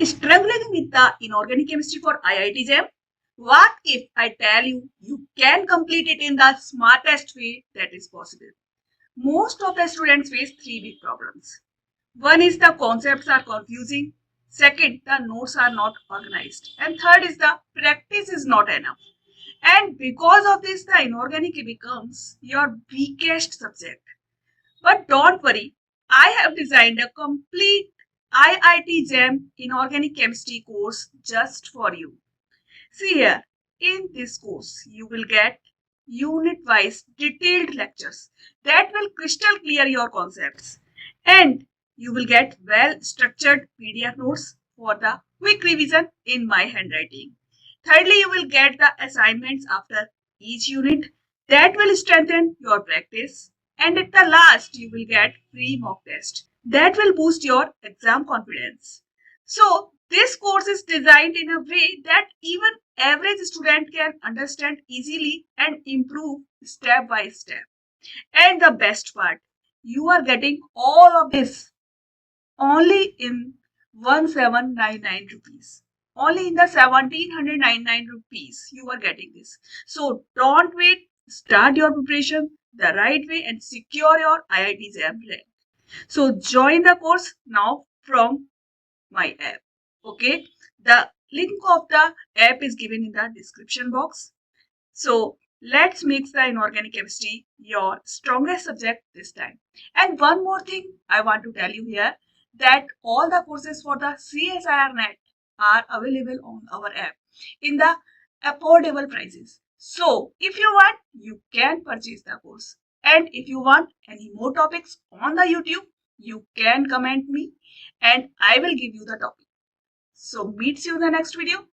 Struggling with the inorganic chemistry for IIT JAM? What if I tell you you can complete it in the smartest way that is possible? Most of the students face three big problems. One is the concepts are confusing. Second, the notes are not organized. And third is the practice is not enough. And because of this, the inorganic becomes your weakest subject. But don't worry, I have designed a complete IIT JAM Inorganic Chemistry course just for you. See here, in this course, you will get unit-wise detailed lectures that will crystal clear your concepts, and you will get well-structured PDF notes for the quick revision in my handwriting. Thirdly, you will get the assignments after each unit that will strengthen your practice. And at the last, you will get free mock test that will boost your exam confidence. So, this course is designed in a way that even average student can understand easily and improve step by step. And the best part, you are getting all of this only in 1799 rupees. Only in the 1799 rupees you are getting this. So don't wait, start your preparation the right way and secure your IIT JAM rank. So join the course now from my app. Okay, the link of the app is given in the description box. So let's make the inorganic chemistry your strongest subject this time. And one more thing I want to tell you here, that all the courses for the csirnet are available on our app in the affordable prices. So if you want, you can purchase the course. And if you want any more topics on the YouTube, you can comment me and I will give you the topic. So meet you in the next video.